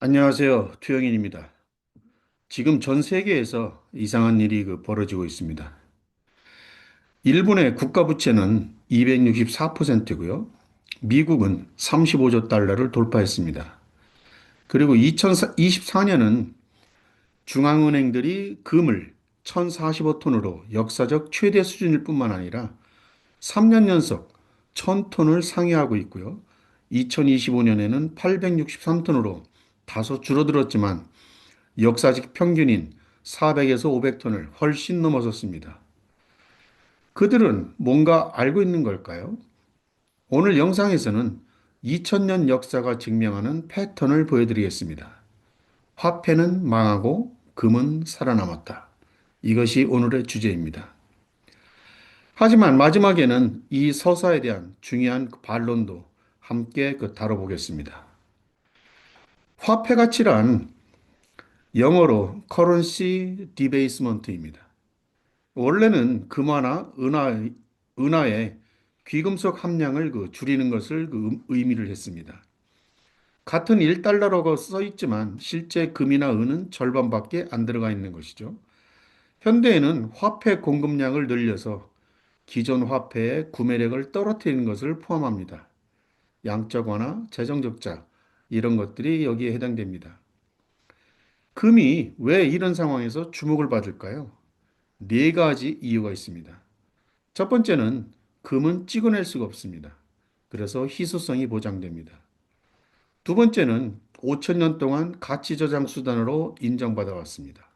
안녕하세요. 투영인입니다. 지금 전 세계에서 이상한 일이 벌어지고 있습니다. 일본의 국가 부채는 264%고요. 미국은 35조 달러를 돌파했습니다. 그리고 2024년은 중앙은행들이 금을 1045톤으로 역사적 최대 수준일 뿐만 아니라 3년 연속 1000톤을 상회하고 있고요. 2025년에는 863톤으로 다소 줄어들었지만 역사적 평균인 400에서 500톤을 훨씬 넘어섰습니다. 그들은 뭔가 알고 있는 걸까요? 오늘 영상에서는 2000년 역사가 증명하는 패턴을 보여드리겠습니다. 화폐는 망하고 금은 살아남았다. 이것이 오늘의 주제입니다. 하지만 마지막에는 이 서사에 대한 중요한 반론도 함께 다뤄보겠습니다. 화폐 가치란 영어로 currency debasement입니다. 원래는 금화나 은하의 귀금속 함량을 줄이는 것을 의미를 했습니다. 같은 1달러라고 써 있지만 실제 금이나 은은 절반밖에 안 들어가 있는 것이죠. 현대에는 화폐 공급량을 늘려서 기존 화폐의 구매력을 떨어뜨리는 것을 포함합니다. 양적 완화, 재정 적자 이런 것들이 여기에 해당됩니다. 금이 왜 이런 상황에서 주목을 받을까요? 네 가지 이유가 있습니다. 첫 번째는 금은 찍어낼 수가 없습니다. 그래서 희소성이 보장됩니다. 두 번째는 5천 년 동안 가치 저장 수단으로 인정받아 왔습니다.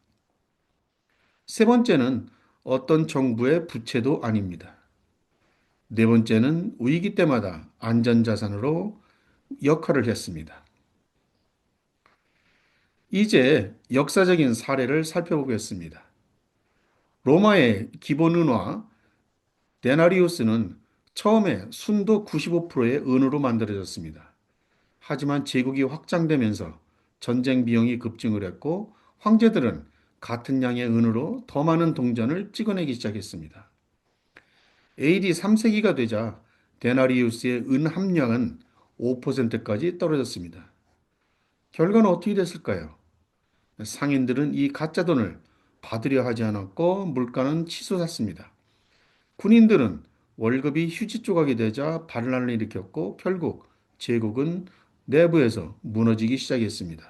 세 번째는 어떤 정부의 부채도 아닙니다. 네 번째는 위기 때마다 안전자산으로 역할을 했습니다. 이제 역사적인 사례를 살펴보겠습니다. 로마의 기본 은화 데나리우스는 처음에 순도 95%의 은으로 만들어졌습니다. 하지만 제국이 확장되면서 전쟁 비용이 급증을 했고 황제들은 같은 양의 은으로 더 많은 동전을 찍어내기 시작했습니다. AD 3세기가 되자 데나리우스의 은 함량은 5%까지 떨어졌습니다. 결과는 어떻게 됐을까요? 상인들은 이 가짜 돈을 받으려 하지 않았고 물가는 치솟았습니다. 군인들은 월급이 휴지 조각이 되자 반란을 일으켰고 결국 제국은 내부에서 무너지기 시작했습니다.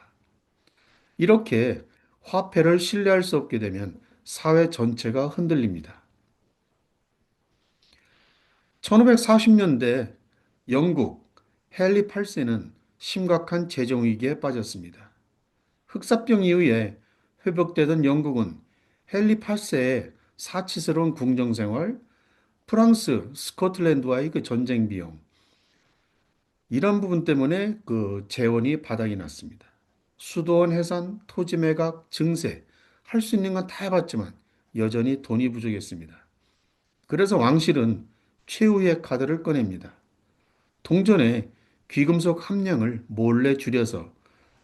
이렇게 화폐를 신뢰할 수 없게 되면 사회 전체가 흔들립니다. 1540년대 영국 헨리 8세는 심각한 재정 위기에 빠졌습니다. 흑사병 이후에 회복되던 영국은 헨리 8세의 사치스러운 궁정 생활, 프랑스, 스코틀랜드와의 전쟁 비용, 이런 부분 때문에 재원이 바닥이 났습니다. 수도원 해산, 토지 매각, 증세, 할 수 있는 건 다 해봤지만 여전히 돈이 부족했습니다. 그래서 왕실은 최후의 카드를 꺼냅니다. 동전의 귀금속 함량을 몰래 줄여서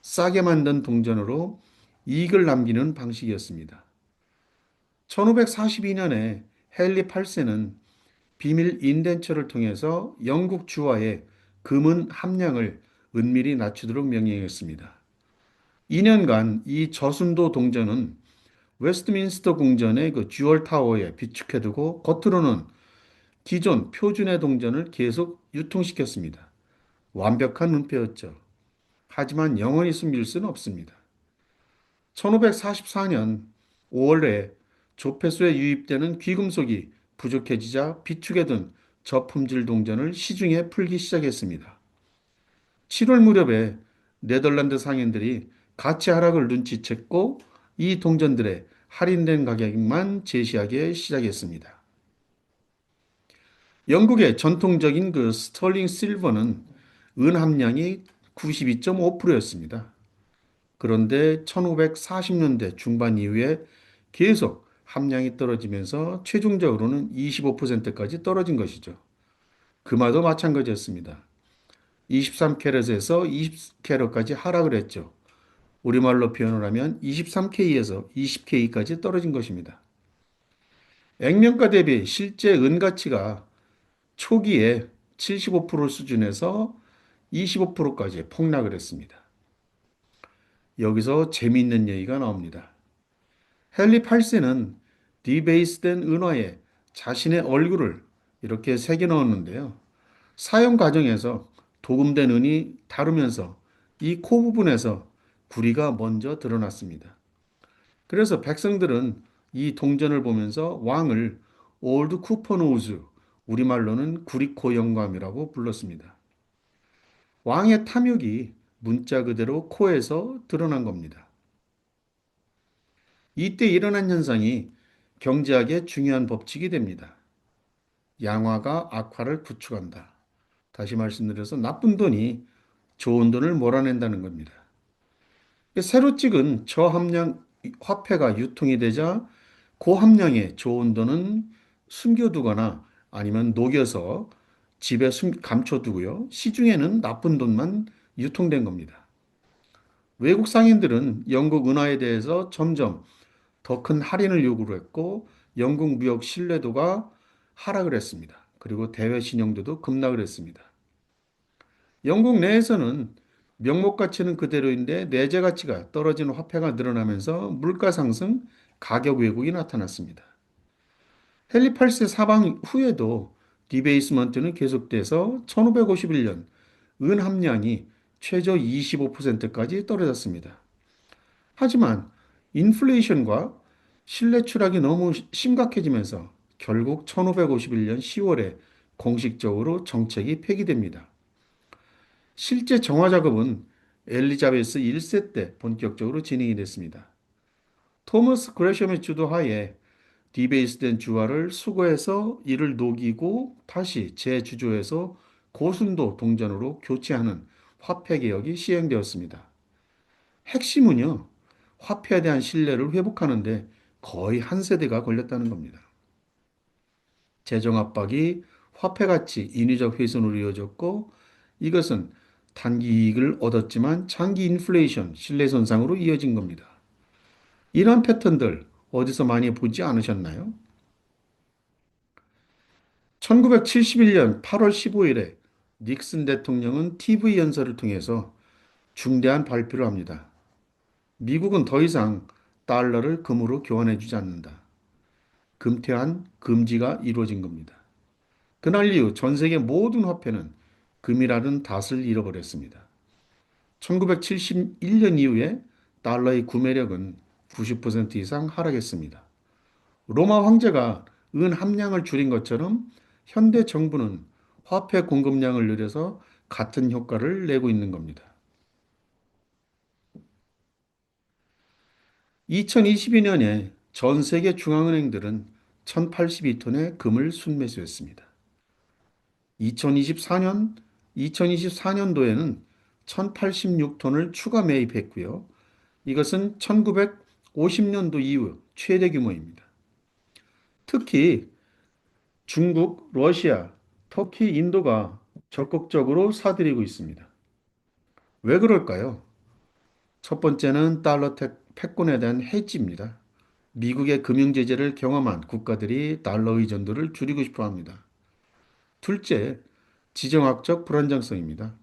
싸게 만든 동전으로 이익을 남기는 방식이었습니다. 1542년에 헨리 8세는 비밀 인덴처를 통해서 영국 주화의 금은 함량을 은밀히 낮추도록 명령했습니다. 2년간 이 저순도 동전은 웨스트민스터 궁전의 듀얼 타워에 비축해두고 겉으로는 기존 표준의 동전을 계속 유통시켰습니다. 완벽한 은폐였죠. 하지만 영원히 숨길 수는 없습니다. 1544년 5월에 조폐소에 유입되는 귀금속이 부족해지자 비축해둔 저품질 동전을 시중에 풀기 시작했습니다. 7월 무렵에 네덜란드 상인들이 가치 하락을 눈치챘고 이 동전들의 할인된 가격만 제시하기 시작했습니다. 영국의 전통적인 스털링 실버는 은 함량이 92.5%였습니다. 그런데 1540년대 중반 이후에 계속 함량이 떨어지면서 최종적으로는 25%까지 떨어진 것이죠. 금화도 마찬가지였습니다. 23캐럿에서 20캐럿까지 하락을 했죠. 우리말로 표현을 하면 23K에서 20K까지 떨어진 것입니다. 액면가 대비 실제 은 가치가 초기에 75% 수준에서 25%까지 폭락을 했습니다. 여기서 재미있는 얘기가 나옵니다. 헨리 8세는 디베이스된 은화에 자신의 얼굴을 이렇게 새겨 넣었는데요. 사용 과정에서 도금된 은이 다르면서 이 코 부분에서 구리가 먼저 드러났습니다. 그래서 백성들은 이 동전을 보면서 왕을 올드 쿠퍼노우즈, 우리말로는 구리코 영감이라고 불렀습니다. 왕의 탐욕이 문자 그대로 코에서 드러난 겁니다. 이때 일어난 현상이 경제학의 중요한 법칙이 됩니다. 양화가 악화를 구축한다. 다시 말씀드려서 나쁜 돈이 좋은 돈을 몰아낸다는 겁니다. 새로 찍은 저함량 화폐가 유통이 되자 고함량의 좋은 돈은 숨겨두거나 아니면 녹여서 집에 감춰두고요. 시중에는 나쁜 돈만 유통된 겁니다. 외국 상인들은 영국 은화에 대해서 점점 더 큰 할인을 요구를 했고 영국 무역 신뢰도가 하락을 했습니다. 그리고 대외 신용도도 급락을 했습니다. 영국 내에서는 명목 가치는 그대로인데 내재 가치가 떨어지는 화폐가 늘어나면서 물가 상승, 가격 왜곡이 나타났습니다. 헨리 8세 사방 후에도 디베이스먼트는 계속돼서 1551년 은 함량이 최저 25%까지 떨어졌습니다. 하지만 인플레이션과 신뢰 추락이 너무 심각해지면서 결국 1551년 10월에 공식적으로 정책이 폐기됩니다. 실제 정화 작업은 엘리자베스 1세 때 본격적으로 진행이 됐습니다. 토머스 그레셈의 주도하에 디베이스된 주화를 수거해서 이를 녹이고 다시 재주조해서 고순도 동전으로 교체하는 화폐 개혁이 시행되었습니다. 핵심은요, 화폐에 대한 신뢰를 회복하는데 거의 한 세대가 걸렸다는 겁니다. 재정 압박이 화폐 가치 인위적 훼손으로 이어졌고 이것은 단기 이익을 얻었지만 장기 인플레이션, 신뢰 손상으로 이어진 겁니다. 이런 패턴들 어디서 많이 보지 않으셨나요? 1971년 8월 15일에 닉슨 대통령은 TV 연설을 통해서 중대한 발표를 합니다. 미국은 더 이상 달러를 금으로 교환해 주지 않는다. 금태환 금지가 이루어진 겁니다. 그날 이후 전 세계 모든 화폐는 금이라는 닷을 잃어버렸습니다. 1971년 이후에 달러의 구매력은 90% 이상 하락했습니다. 로마 황제가 은 함량을 줄인 것처럼 현대 정부는 화폐 공급량을 늘려서 같은 효과를 내고 있는 겁니다. 2022년에 전 세계 중앙은행들은 1082톤의 금을 순매수했습니다. 2024년도에는 1086톤을 추가 매입했고요. 이것은 1950년도 이후 최대 규모입니다. 특히 중국, 러시아, 터키, 인도가 적극적으로 사들이고 있습니다. 왜 그럴까요? 첫 번째는 달러 패권에 대한 해지입니다. 미국의 금융 제재를 경험한 국가들이 달러 의존도를 줄이고 싶어 합니다. 둘째, 지정학적 불안정성입니다.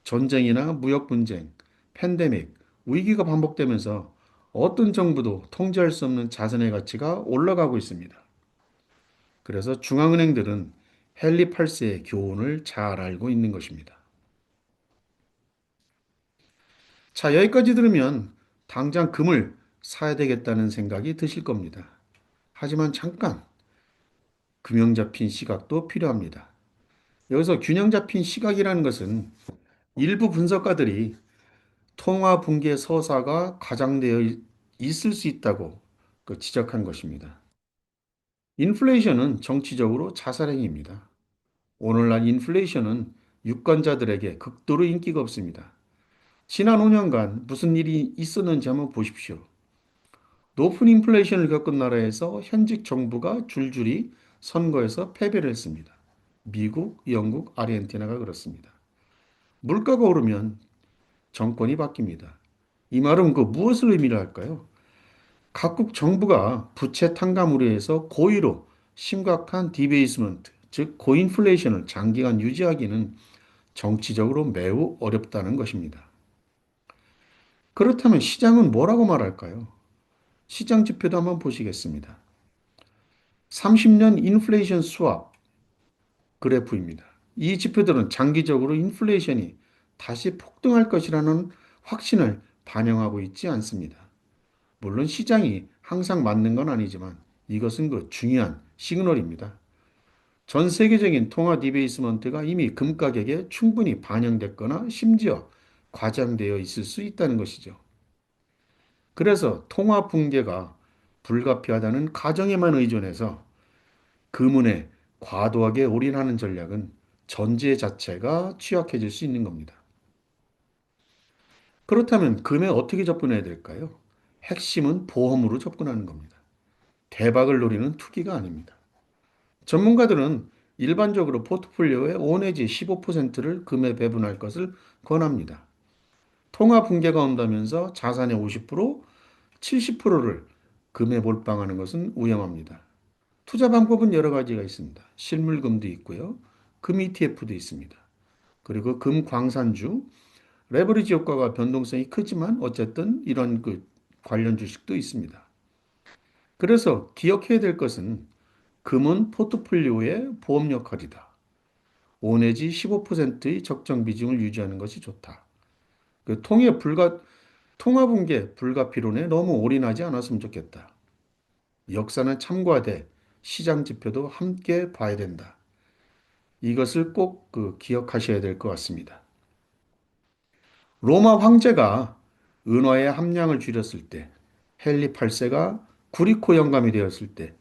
전쟁이나 무역 분쟁, 팬데믹, 위기가 반복되면서 어떤 정부도 통제할 수 없는 자산의 가치가 올라가고 있습니다. 그래서 중앙은행들은 헨리 8세의 교훈을 잘 알고 있는 것입니다. 자, 여기까지 들으면 당장 금을 사야 되겠다는 생각이 드실 겁니다. 하지만 잠깐 균형 잡힌 시각도 필요합니다. 여기서 균형 잡힌 시각이라는 것은 일부 분석가들이 통화 붕괴 서사가 가장되어 있을 수 있다고 지적한 것입니다. 인플레이션은 정치적으로 자살행위입니다. 오늘날 인플레이션은 유권자들에게 극도로 인기가 없습니다. 지난 5년간 무슨 일이 있었는지 한번 보십시오. 높은 인플레이션을 겪은 나라에서 현직 정부가 줄줄이 선거에서 패배를 했습니다. 미국, 영국, 아르헨티나가 그렇습니다. 물가가 오르면 정권이 바뀝니다. 이 말은 무엇을 의미를 할까요? 각국 정부가 부채 탕감으로 해서 고의로 심각한 디베이스먼트, 즉 고인플레이션을 장기간 유지하기는 정치적으로 매우 어렵다는 것입니다. 그렇다면 시장은 뭐라고 말할까요? 시장 지표도 한번 보시겠습니다. 30년 인플레이션 수합 그래프입니다. 이 지표들은 장기적으로 인플레이션이 다시 폭등할 것이라는 확신을 반영하고 있지 않습니다. 물론 시장이 항상 맞는 건 아니지만 이것은 그 중요한 시그널입니다. 전 세계적인 통화 디베이스먼트가 이미 금 가격에 충분히 반영됐거나 심지어 과장되어 있을 수 있다는 것이죠. 그래서 통화 붕괴가 불가피하다는 가정에만 의존해서 금은에 과도하게 올인하는 전략은 전제 자체가 취약해질 수 있는 겁니다. 그렇다면 금에 어떻게 접근해야 될까요? 핵심은 보험으로 접근하는 겁니다. 대박을 노리는 투기가 아닙니다. 전문가들은 일반적으로 포트폴리오의 5 내지 15%를 금에 배분할 것을 권합니다. 통화 붕괴가 온다면서 자산의 50%, 70%를 금에 몰빵하는 것은 위험합니다. 투자 방법은 여러 가지가 있습니다. 실물금도 있고요. 금 ETF도 있습니다. 그리고 금 광산주, 레버리지 효과가 변동성이 크지만 어쨌든 이런 그 관련 주식도 있습니다. 그래서 기억해야 될 것은 금은 포트폴리오의 보험 역할이다. 5 내지 15%의 적정 비중을 유지하는 것이 좋다. 그 통화붕괴 불가피론에 너무 올인하지 않았으면 좋겠다. 역사는 참고하되 시장 지표도 함께 봐야 된다. 이것을 꼭 기억하셔야 될 것 같습니다. 로마 황제가 은화의 함량을 줄였을 때, 헨리 8세가 구리코 영감이 되었을 때,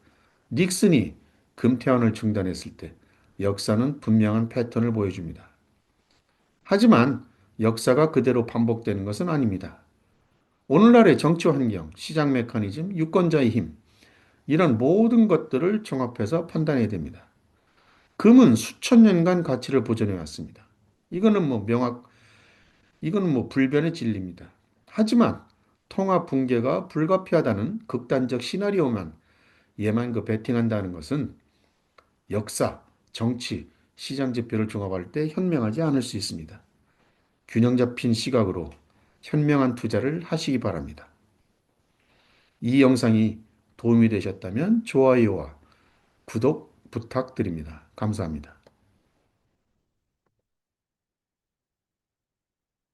닉슨이 금태환을 중단했을 때, 역사는 분명한 패턴을 보여줍니다. 하지만 역사가 그대로 반복되는 것은 아닙니다. 오늘날의 정치 환경, 시장 메커니즘, 유권자의 힘, 이런 모든 것들을 종합해서 판단해야 됩니다. 금은 수천 년간 가치를 보존해 왔습니다. 이거는 뭐 이거는 뭐 불변의 진리입니다. 하지만 통화 붕괴가 불가피하다는 극단적 시나리오만 얘만 베팅한다는 것은 역사, 정치, 시장 지표를 종합할 때 현명하지 않을 수 있습니다. 균형 잡힌 시각으로 현명한 투자를 하시기 바랍니다. 이 영상이 도움이 되셨다면 좋아요와 구독 부탁드립니다. 감사합니다.